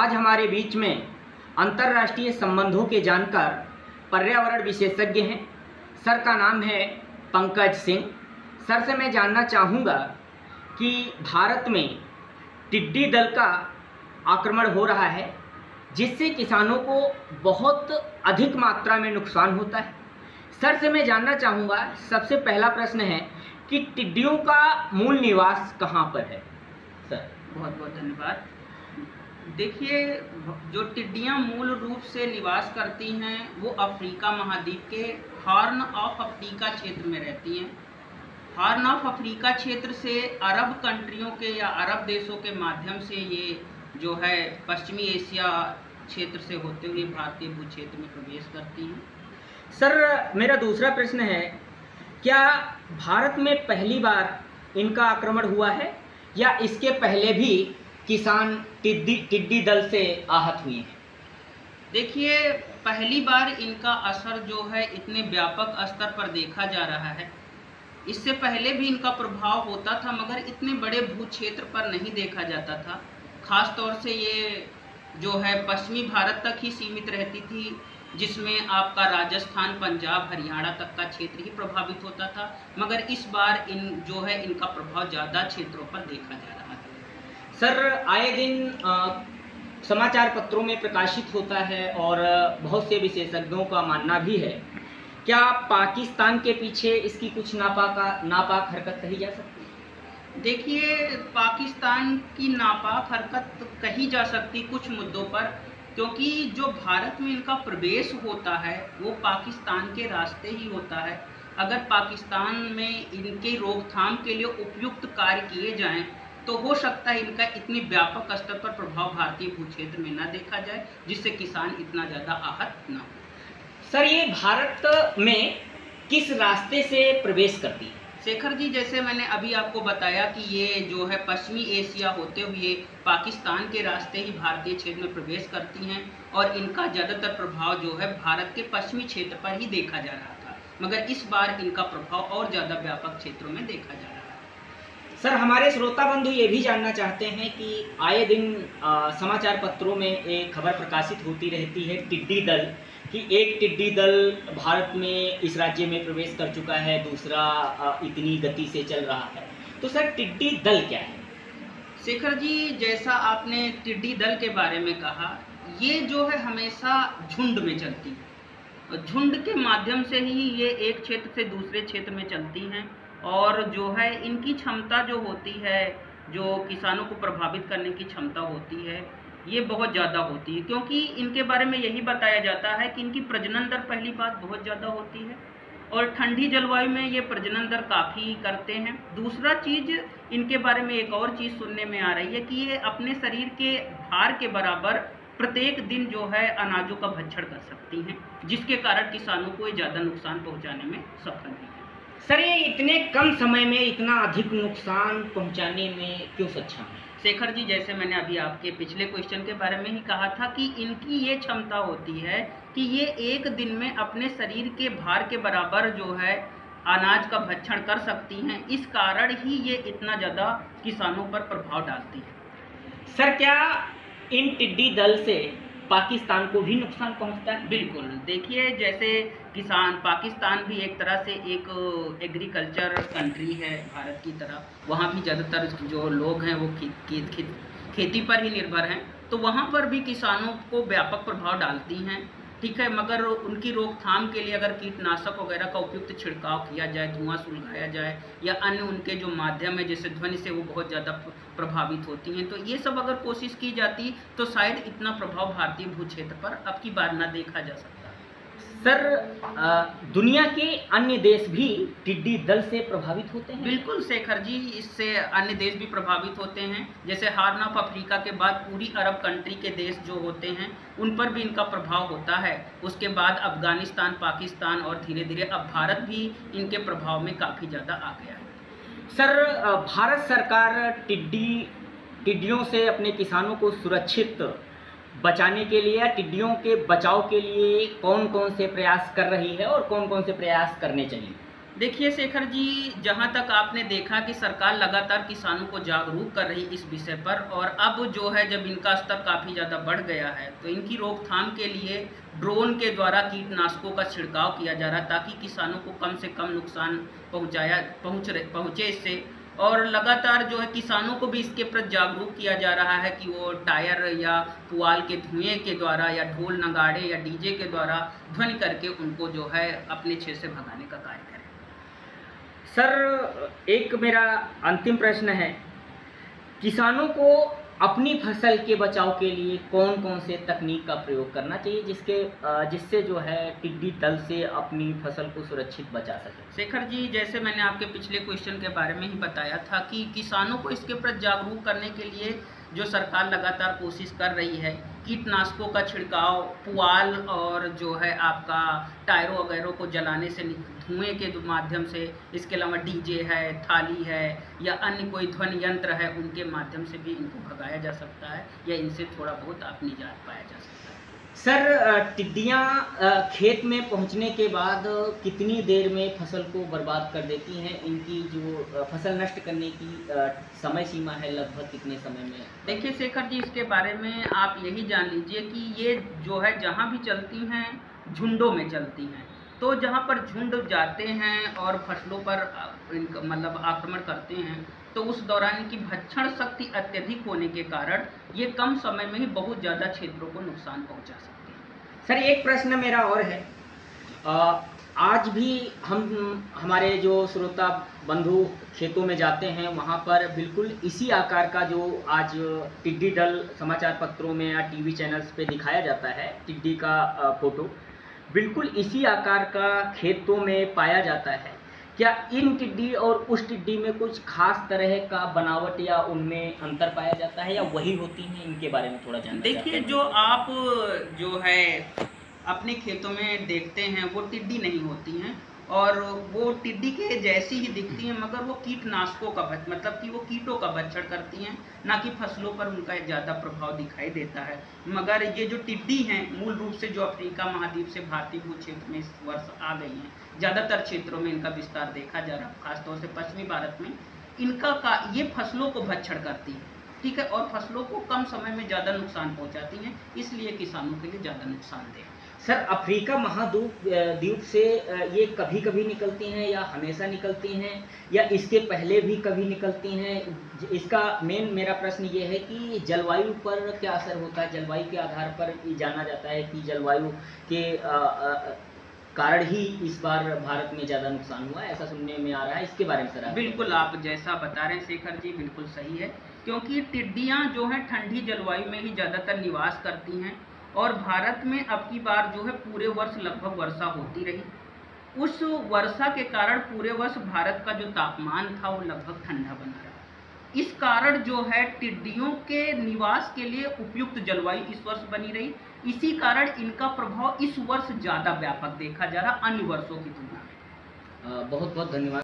आज हमारे बीच में अंतर्राष्ट्रीय संबंधों के जानकार पर्यावरण विशेषज्ञ हैं। सर का नाम है पंकज सिंह। सर से मैं जानना चाहूँगा कि भारत में टिड्डी दल का आक्रमण हो रहा है, जिससे किसानों को बहुत अधिक मात्रा में नुकसान होता है। सर से मैं जानना चाहूँगा, सबसे पहला प्रश्न है कि टिड्डियों का मूल निवास कहाँ पर है? सर बहुत बहुत धन्यवाद। देखिए, जो टिड्डियाँ मूल रूप से निवास करती हैं वो अफ्रीका महाद्वीप के हॉर्न ऑफ अफ्रीका क्षेत्र में रहती हैं। हॉर्न ऑफ अफ्रीका क्षेत्र से अरब कंट्रियों के या अरब देशों के माध्यम से ये जो है पश्चिमी एशिया क्षेत्र से होते हुए भारतीय भू क्षेत्र में प्रवेश करती हैं। सर, मेरा दूसरा प्रश्न है, क्या भारत में पहली बार इनका आक्रमण हुआ है या इसके पहले भी किसान टिड्डी दल से आहत हुए हैं? देखिए, पहली बार इनका असर जो है इतने व्यापक स्तर पर देखा जा रहा है। इससे पहले भी इनका प्रभाव होता था, मगर इतने बड़े भू क्षेत्र पर नहीं देखा जाता था। खास तौर से ये जो है पश्चिमी भारत तक ही सीमित रहती थी, जिसमें आपका राजस्थान, पंजाब, हरियाणा तक का क्षेत्र ही प्रभावित होता था। मगर इस बार इनका प्रभाव ज़्यादा क्षेत्रों पर देखा जा रहा है। सर, आए दिन समाचार पत्रों में प्रकाशित होता है और बहुत से विशेषज्ञों का मानना भी है, क्या पाकिस्तान के पीछे इसकी कुछ नापाक हरकत कही जा सकती है? देखिए, पाकिस्तान की नापाक हरकत कही जा सकती कुछ मुद्दों पर, क्योंकि जो भारत में इनका प्रवेश होता है वो पाकिस्तान के रास्ते ही होता है। अगर पाकिस्तान में इनके रोकथाम के लिए उपयुक्त कार्य किए जाएं तो हो सकता है इनका इतनी व्यापक स्तर पर प्रभाव भारतीय भू क्षेत्र में ना देखा जाए, जिससे किसान इतना ज़्यादा आहत ना हो। सर, ये भारत में किस रास्ते से प्रवेश करती है? शेखर जी, जैसे मैंने अभी आपको बताया कि ये जो है पश्चिमी एशिया होते हुए पाकिस्तान के रास्ते ही भारतीय क्षेत्र में प्रवेश करती हैं और इनका ज़्यादातर प्रभाव जो है भारत के पश्चिमी क्षेत्र पर ही देखा जा रहा था, मगर इस बार इनका प्रभाव और ज़्यादा व्यापक क्षेत्रों में देखा जा रहा है। सर, हमारे श्रोता बंधु ये भी जानना चाहते हैं कि आए दिन समाचार पत्रों में एक खबर प्रकाशित होती रहती है टिड्डी दल कि एक टिड्डी दल भारत में इस राज्य में प्रवेश कर चुका है, दूसरा इतनी गति से चल रहा है। तो सर, टिड्डी दल क्या है? शेखर जी, जैसा आपने टिड्डी दल के बारे में कहा, ये जो है हमेशा झुंड में चलती है। झुंड के माध्यम से ही ये एक क्षेत्र से दूसरे क्षेत्र में चलती हैं और जो है इनकी क्षमता जो होती है, जो किसानों को प्रभावित करने की क्षमता होती है, ये बहुत ज़्यादा होती है, क्योंकि इनके बारे में यही बताया जाता है कि इनकी प्रजनन दर पहली बात बहुत ज़्यादा होती है और ठंडी जलवायु में ये प्रजनन दर काफ़ी करते हैं। दूसरा चीज़ इनके बारे में एक और चीज़ सुनने में आ रही है कि ये अपने शरीर के भार के बराबर प्रत्येक दिन जो है अनाजों का भक्षण कर सकती हैं, जिसके कारण किसानों को ये ज़्यादा नुकसान पहुँचाने में सफल है। सर, ये इतने कम समय में इतना अधिक नुकसान पहुंचाने में क्यों सक्षम है? शेखर जी, जैसे मैंने अभी आपके पिछले क्वेश्चन के बारे में ही कहा था कि इनकी ये क्षमता होती है कि ये एक दिन में अपने शरीर के भार के बराबर जो है अनाज का भक्षण कर सकती हैं। इस कारण ही ये इतना ज़्यादा किसानों पर प्रभाव डालती है। सर, क्या इन टिड्डी दल से पाकिस्तान को भी नुकसान पहुंचता है? बिल्कुल। देखिए, जैसे पाकिस्तान भी एक तरह से एक एग्रीकल्चर कंट्री है भारत की तरह। वहाँ भी ज़्यादातर जो लोग हैं वो खेती पर ही निर्भर हैं, तो वहाँ पर भी किसानों को व्यापक प्रभाव डालती हैं, ठीक है। मगर उनकी रोकथाम के लिए अगर कीटनाशक वगैरह का उपयुक्त छिड़काव किया जाए, धुआं सुलगाया जाए या अन्य उनके जो माध्यम है जैसे ध्वनि से वो बहुत ज़्यादा प्रभावित होती हैं, तो ये सब अगर कोशिश की जाती तो शायद इतना प्रभाव भारतीय भू क्षेत्र पर अब की बार ना देखा जा सकता। सर, दुनिया के अन्य देश भी टिड्डी दल से प्रभावित होते हैं? बिल्कुल शेखर जी, इससे अन्य देश भी प्रभावित होते हैं। जैसे हॉर्न ऑफ अफ्रीका के बाद पूरी अरब कंट्री के देश जो होते हैं उन पर भी इनका प्रभाव होता है। उसके बाद अफगानिस्तान, पाकिस्तान और धीरे धीरे अब भारत भी इनके प्रभाव में काफ़ी ज़्यादा आ गया है। सर, भारत सरकार टिड्डियों से अपने किसानों को सुरक्षित बचाने के लिए या टिड्डियों के बचाव के लिए कौन कौन से प्रयास कर रही है और कौन कौन से प्रयास करने चाहिए? देखिए शेखर जी, जहाँ तक आपने देखा कि सरकार लगातार किसानों को जागरूक कर रही इस विषय पर, और अब जो है जब इनका स्तर काफ़ी ज़्यादा बढ़ गया है तो इनकी रोकथाम के लिए ड्रोन के द्वारा कीटनाशकों का छिड़काव किया जा रहा है ताकि किसानों को कम से कम नुकसान पहुँचे इससे। और लगातार जो है किसानों को भी इसके प्रति जागरूक किया जा रहा है कि वो टायर या पुआल के धुएं के द्वारा या ढोल नगाड़े या डीजे के द्वारा ध्वनि करके उनको जो है अपने क्षेत्र से भगाने का कार्य करें। सर, एक मेरा अंतिम प्रश्न है, किसानों को अपनी फसल के बचाव के लिए कौन कौन से तकनीक का प्रयोग करना चाहिए जिससे जो है टिड्डी दल से अपनी फसल को सुरक्षित बचा सके? शेखर जी, जैसे मैंने आपके पिछले क्वेश्चन के बारे में ही बताया था कि किसानों को इसके प्रति जागरूक करने के लिए जो सरकार लगातार कोशिश कर रही है, कीटनाशकों का छिड़काव, पुआल और जो है आपका टायरों वगैरह को जलाने से धुएं के माध्यम से, इसके अलावा डीजे है, थाली है या अन्य कोई ध्वनि यंत्र है, उनके माध्यम से भी इनको भगाया जा सकता है या इनसे थोड़ा बहुत आप निजात पाया जा सकता है। सर, टिड्डियाँ खेत में पहुंचने के बाद कितनी देर में फसल को बर्बाद कर देती हैं? इनकी जो फसल नष्ट करने की समय सीमा है, लगभग कितने समय में? देखिए शेखर जी, इसके बारे में आप यही जान लीजिए कि ये जो है जहाँ भी चलती हैं झुंडों में चलती हैं। तो जहाँ पर झुंड जाते हैं और फसलों पर मतलब आक्रमण करते हैं तो उस दौरान इनकी भक्षण शक्ति अत्यधिक होने के कारण ये कम समय में ही बहुत ज़्यादा क्षेत्रों को नुकसान पहुँचा सकती है। सर, एक प्रश्न मेरा और है। आज भी हमारे जो श्रोता बंधु खेतों में जाते हैं वहाँ पर बिल्कुल इसी आकार का जो आज टिड्डी दल समाचार पत्रों में या टीवी चैनल्स पे दिखाया जाता है, टिड्डी का फोटो बिल्कुल इसी आकार का खेतों में पाया जाता है। क्या इन टिड्डी और उस टिड्डी में कुछ खास तरह का बनावट या उनमें अंतर पाया जाता है या वही होती हैं? इनके बारे में थोड़ा जानना चाहते देखिए, हैं। जो आप जो है अपने खेतों में देखते हैं वो टिड्डी नहीं होती हैं और वो टिड्डी के जैसी ही दिखती हैं, मगर वो कीटनाशकों का मतलब कि वो कीटों का भक्षण करती हैं, ना कि फसलों पर उनका ज़्यादा प्रभाव दिखाई देता है। मगर ये जो टिड्डी हैं मूल रूप से जो अफ्रीका महाद्वीप से भारतीय भू क्षेत्र में इस वर्ष आ गई हैं, ज़्यादातर क्षेत्रों में इनका विस्तार देखा जा रहा है, खासतौर से पश्चिमी भारत में ये फसलों को भक्षण करती है, ठीक है, और फसलों को कम समय में ज़्यादा नुकसान पहुँचाती हैं, इसलिए किसानों के लिए ज़्यादा नुकसानदेह है। सर, अफ्रीका महाद्वीप से ये कभी-कभी निकलती हैं या हमेशा निकलती हैं या इसके पहले भी कभी निकलती हैं? इसका मेन मेरा प्रश्न ये है कि जलवायु पर क्या असर होता है? जलवायु के आधार पर ये जाना जाता है कि जलवायु के कारण ही इस बार भारत में ज़्यादा नुकसान हुआ है, ऐसा सुनने में आ रहा है। इसके बारे में सर बिल्कुल, आप जैसा बता रहे हैं शेखर जी, बिल्कुल सही है, क्योंकि टिड्डियाँ जो हैं ठंडी जलवायु में ही ज़्यादातर निवास करती हैं और भारत में अब की बार जो है पूरे वर्ष लगभग वर्षा होती रही। उस वर्षा के कारण पूरे वर्ष भारत का जो तापमान था वो लगभग ठंडा बना रहा। इस कारण जो है टिड्डियों के निवास के लिए उपयुक्त जलवायु इस वर्ष बनी रही। इसी कारण इनका प्रभाव इस वर्ष ज़्यादा व्यापक देखा जा रहा अन्य वर्षों की तुलना में। बहुत बहुत धन्यवाद।